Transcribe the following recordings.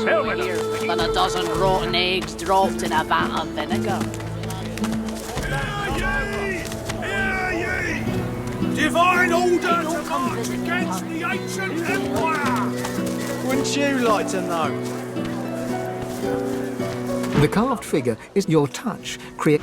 than a dozen rotten eggs dropped in a vat of vinegar. Divine order to march against the ancient empire! Wouldn't you like to know? The carved figure is your touch. Create.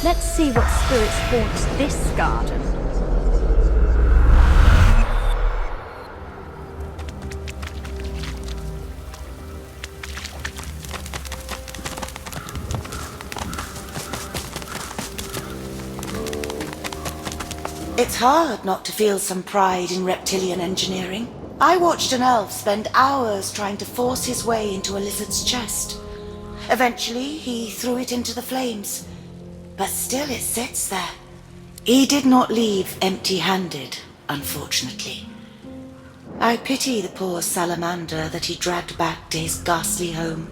Let's see what spirits haunt this garden. It's hard not to feel some pride in reptilian engineering. I watched an elf spend hours trying to force his way into a lizard's chest. Eventually, he threw it into the flames. But still it sits there. He did not leave empty-handed, unfortunately. I pity the poor salamander that he dragged back to his ghastly home.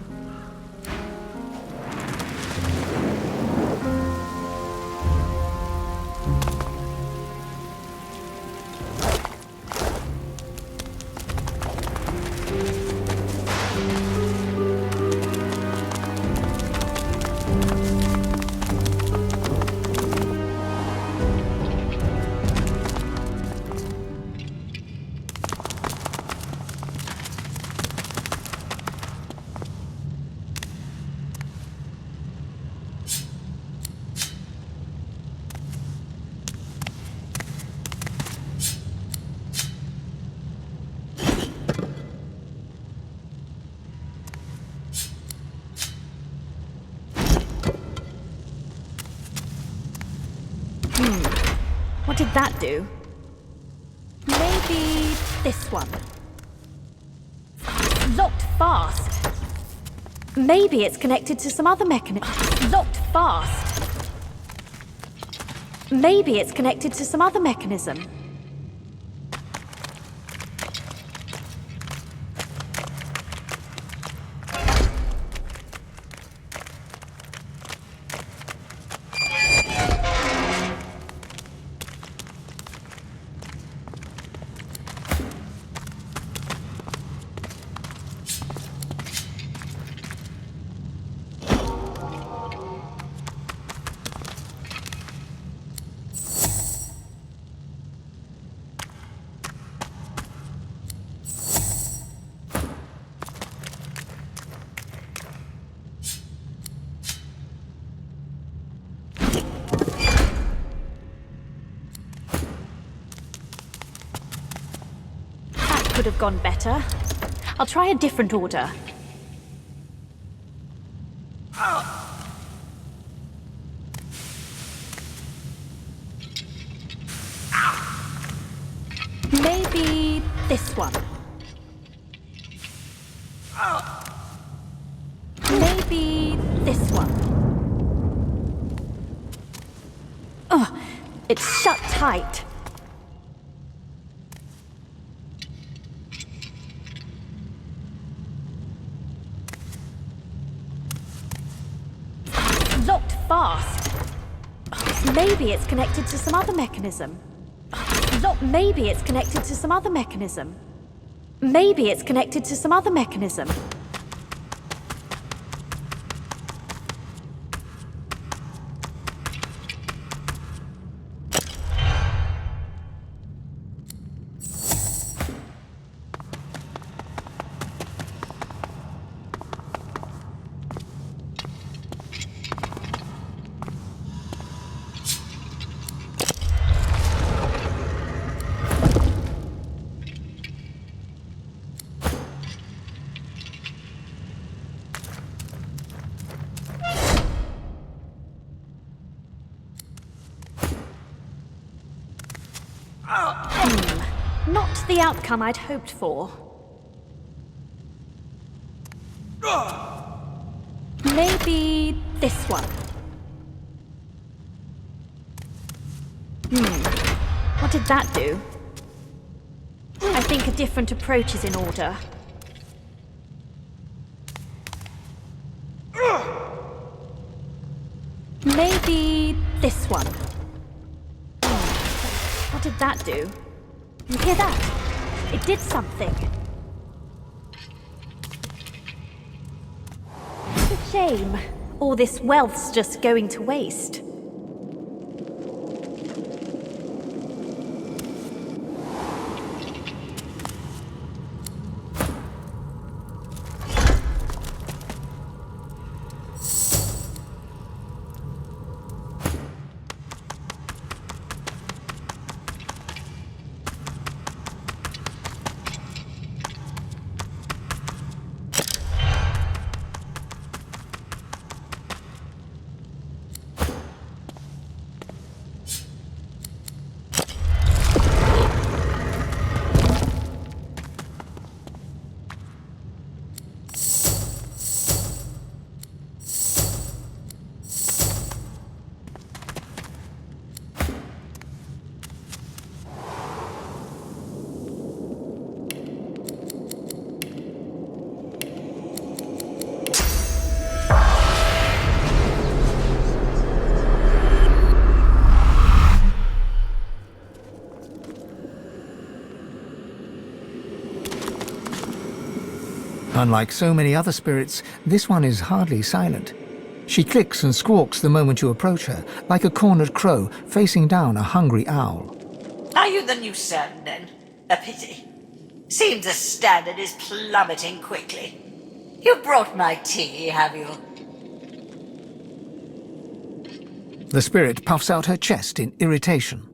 What did that do? Maybe this one. Locked fast. Maybe it's connected to some other mechanism. Locked fast. Maybe it's connected to some other mechanism. Could have gone better. I'll try a different order. Maybe this one. Maybe this one. Oh, it's shut tight. Locked fast. Maybe it's connected to some other mechanism. Maybe it's connected to some other mechanism. Maybe it's connected to some other mechanism. Not the outcome I'd hoped for. Maybe this one. What did that do? I think a different approach is in order. Maybe this one. What did that do? You hear that? It did something. It's a shame. All this wealth's just going to waste. Unlike so many other spirits, this one is hardly silent. She clicks and squawks the moment you approach her, like a cornered crow facing down a hungry owl. Are you the new servant, then? A pity. Seems the standard is plummeting quickly. You brought my tea, have you? The spirit puffs out her chest in irritation.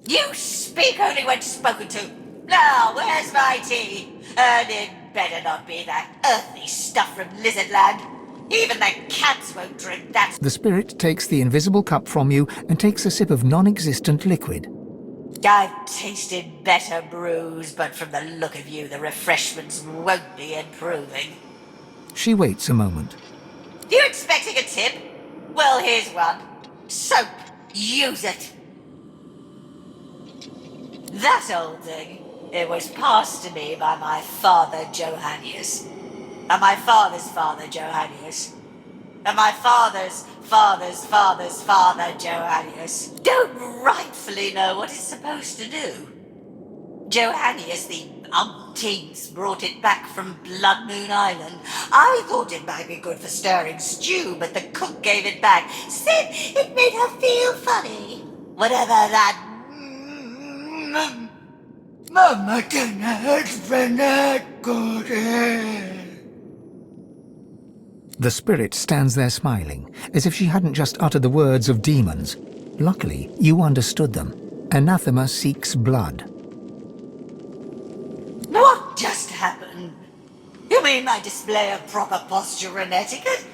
You speak only when spoken to. Now, where's my tea? And it better not be that earthly stuff from Lizardland. Even the cats won't drink that. The spirit takes the invisible cup from you and takes a sip of non-existent liquid. I've tasted better brews, but from the look of you, the refreshments won't be improving. She waits a moment. You expecting a tip? Well, here's one. Soap. Use it. That old thing. It was passed to me by my father, Johannius. And my father's father, Johannius. And my father's father's father's father, Johannius. Don't rightfully know what it's supposed to do. Johannius, the umpteens, brought it back from Blood Moon Island. I thought it might be good for stirring stew, but the cook gave it back. Said it made her feel funny. Whatever that... Mama has been that good. The spirit stands there smiling, as if she hadn't just uttered the words of demons. Luckily, you understood them. Anathema seeks blood. What just happened? You mean my display of proper posture and etiquette?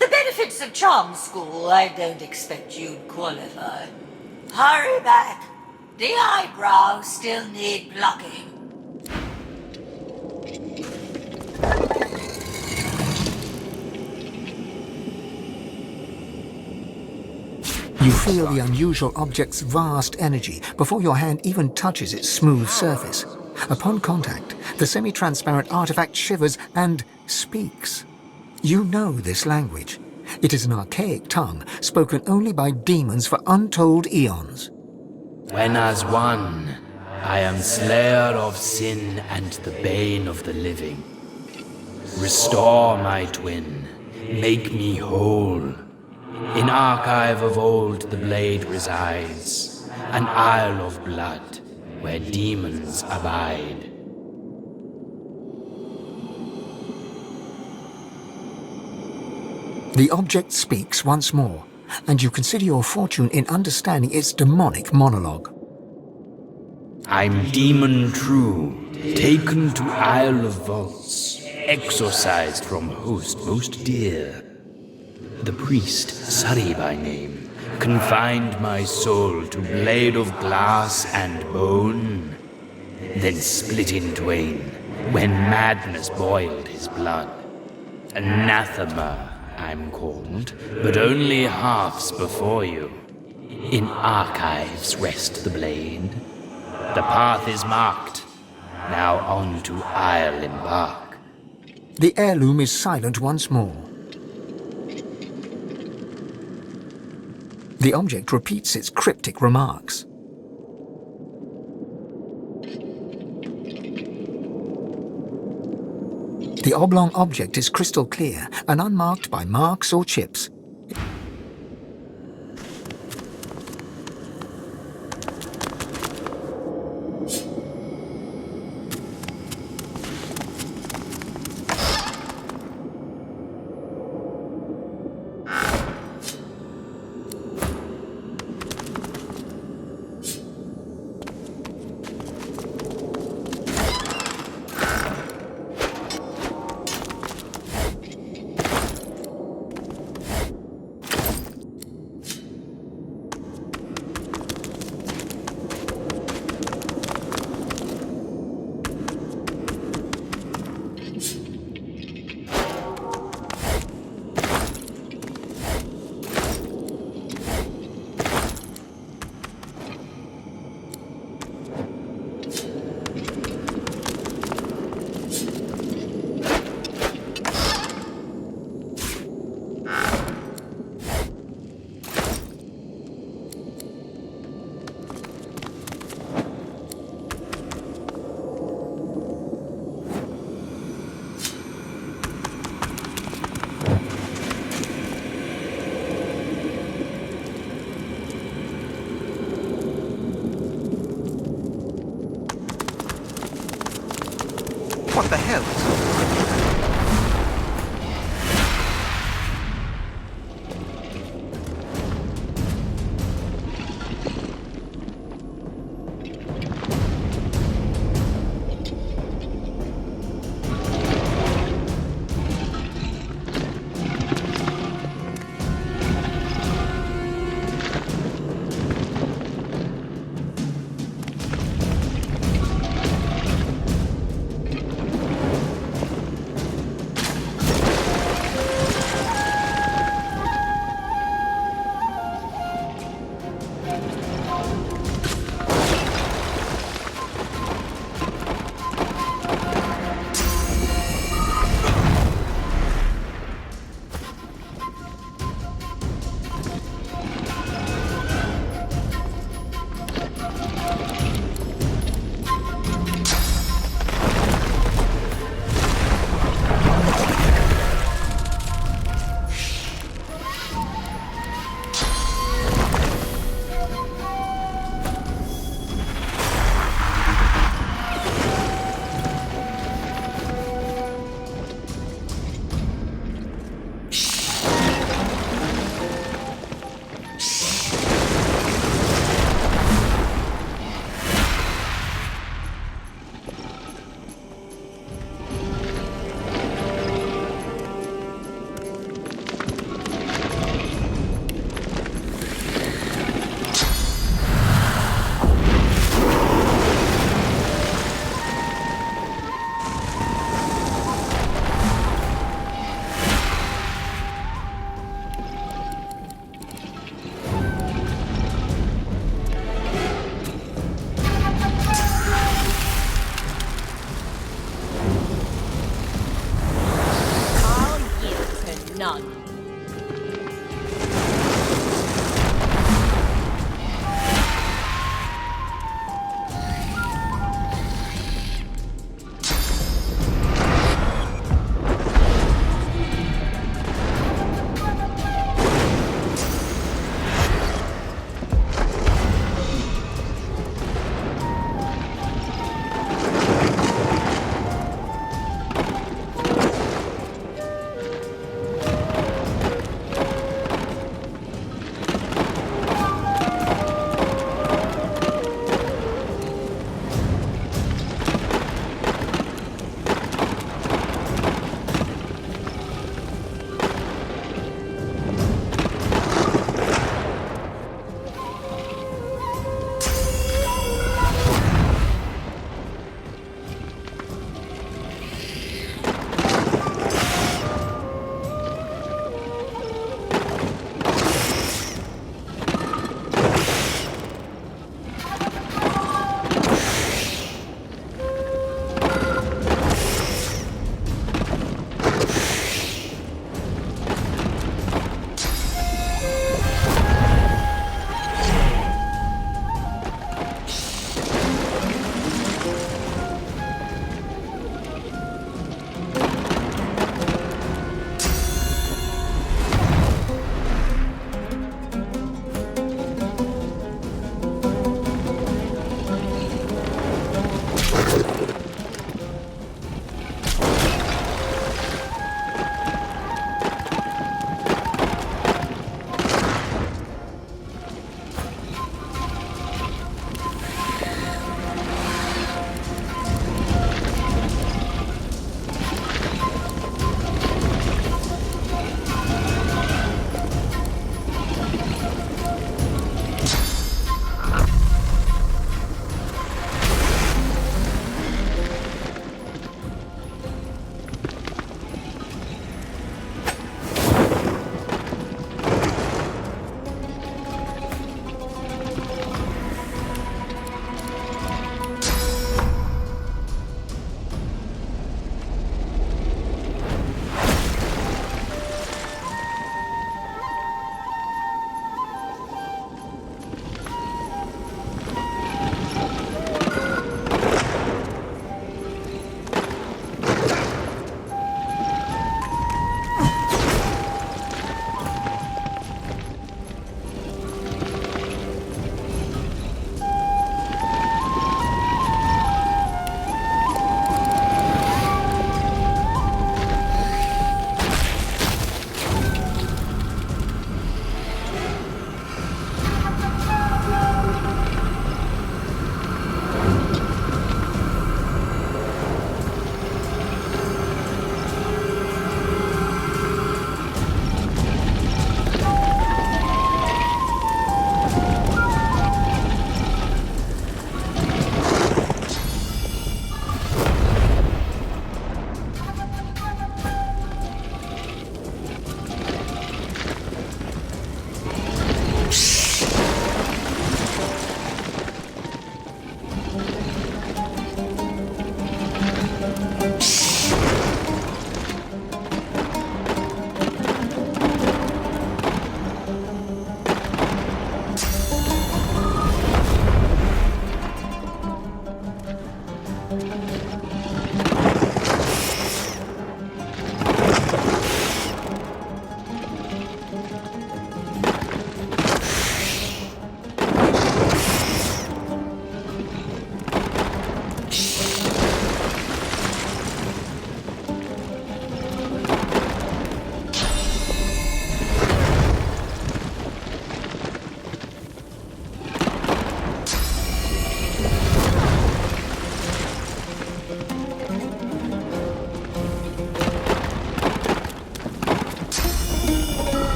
The benefits of charm school, I don't expect you'd qualify. Hurry back. The eyebrows still need blocking. You feel the unusual object's vast energy before your hand even touches its smooth surface. Upon contact, the semi-transparent artifact shivers and speaks. You know this language. It is an archaic tongue spoken only by demons for untold eons. When as one, I am slayer of sin and the bane of the living. Restore my twin, make me whole. In archive of old the blade resides, an isle of blood where demons abide. The object speaks once more, and you consider your fortune in understanding its demonic monologue. I'm demon true, taken to Isle of Vaults, exorcised from host most dear. The priest, Sari by name, confined my soul to blade of glass and bone, then split in twain when madness boiled his blood. Anathema, I'm called, but only halves before you. In archives rest the blade. The path is marked. Now on to I'll embark. The heirloom is silent once more. The object repeats its cryptic remarks. The oblong object is crystal clear and unmarked by marks or chips. What the hell?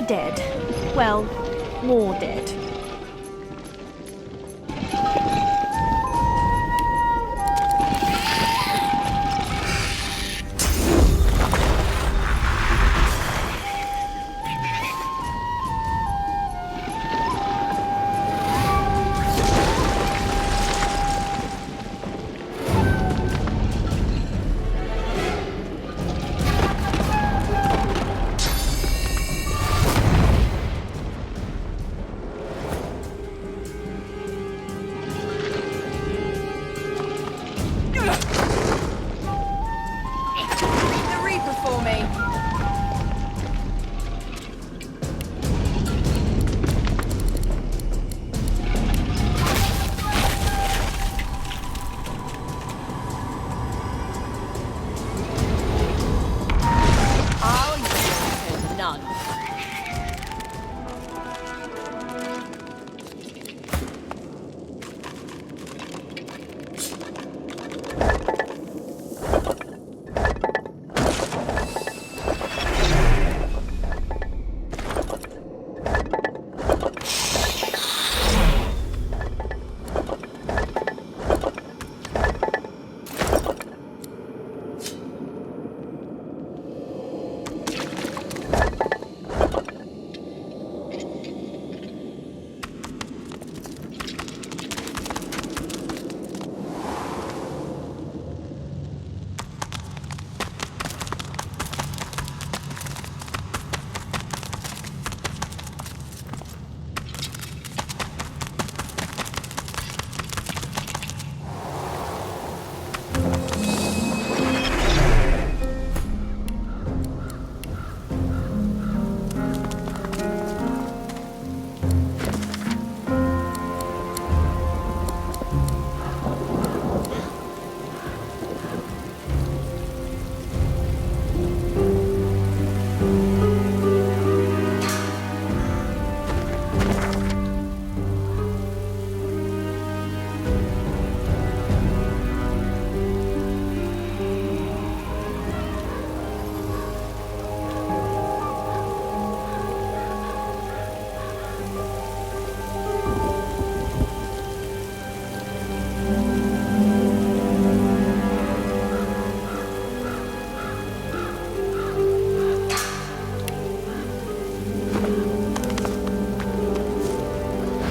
dead. Well, more dead.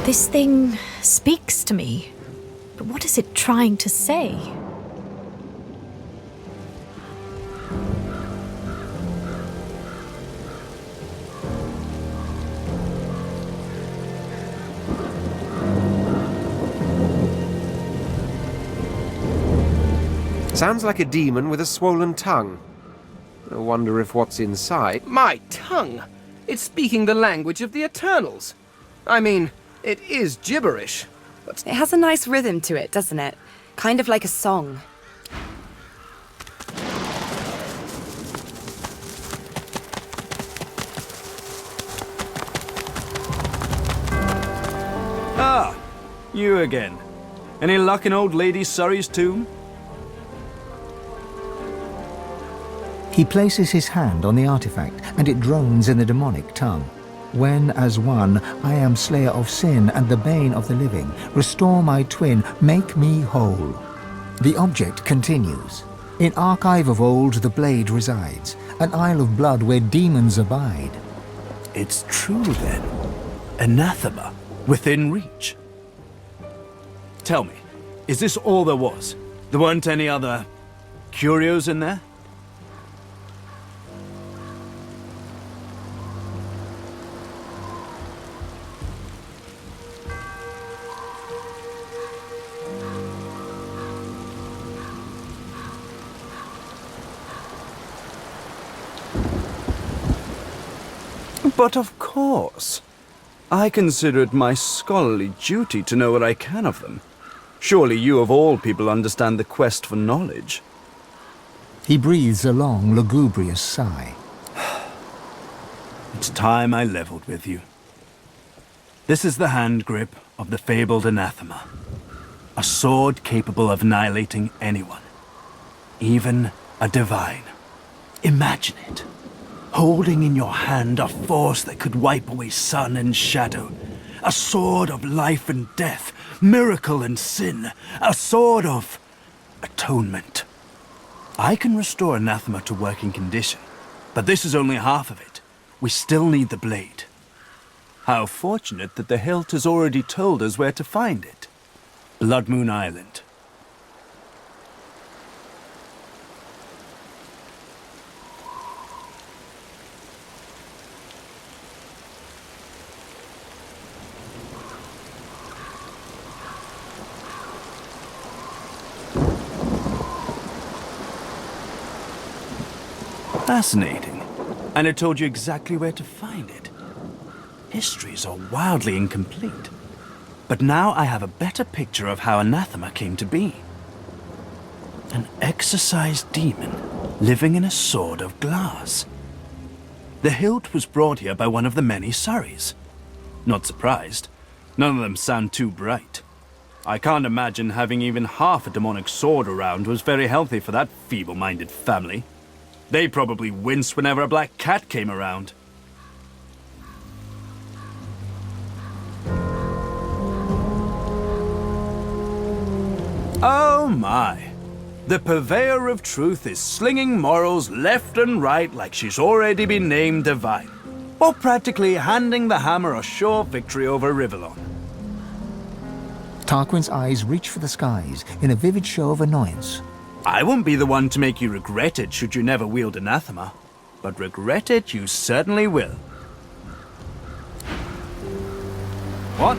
This thing speaks to me, but what is it trying to say? Sounds like a demon with a swollen tongue. I wonder if what's inside... My tongue! It's speaking the language of the Eternals. I mean, it is gibberish, but... It has a nice rhythm to it, doesn't it? Kind of like a song. Ah, you again. Any luck in old Lady Surrey's tomb? He places his hand on the artifact, and it drones in the demonic tongue. When, as one, I am slayer of sin and the bane of the living, restore my twin, make me whole. The object continues. In archive of old the blade resides, an isle of blood where demons abide. It's true then. Anathema, within reach. Tell me, is this all there was? There weren't any other curios in there? But of course. I consider it my scholarly duty to know what I can of them. Surely you of all people understand the quest for knowledge. He breathes a long, lugubrious sigh. It's time I leveled with you. This is the hand grip of the fabled anathema. A sword capable of annihilating anyone. Even a divine. Imagine it. holding in your hand a force that could wipe away sun and shadow, a sword of life and death, miracle and sin, a sword of atonement. I can restore anathema to working condition, but this is only half of it. We still need the blade. How fortunate that the hilt has already told us where to find it. Blood Moon Island. Fascinating. And it told you exactly where to find it. Histories are wildly incomplete. But now I have a better picture of how anathema came to be. An exorcised demon living in a sword of glass. The hilt was brought here by one of the many Surreys. Not surprised. None of them sound too bright. I can't imagine having even half a demonic sword around was very healthy for that feeble-minded family. They probably winced whenever a black cat came around. Oh my. The purveyor of truth is slinging morals left and right like she's already been named divine. Or practically handing the hammer a sure victory over Rivellon. Tarquin's eyes reach for the skies in a vivid show of annoyance. I won't be the one to make you regret it should you never wield anathema. But regret it you certainly will. What?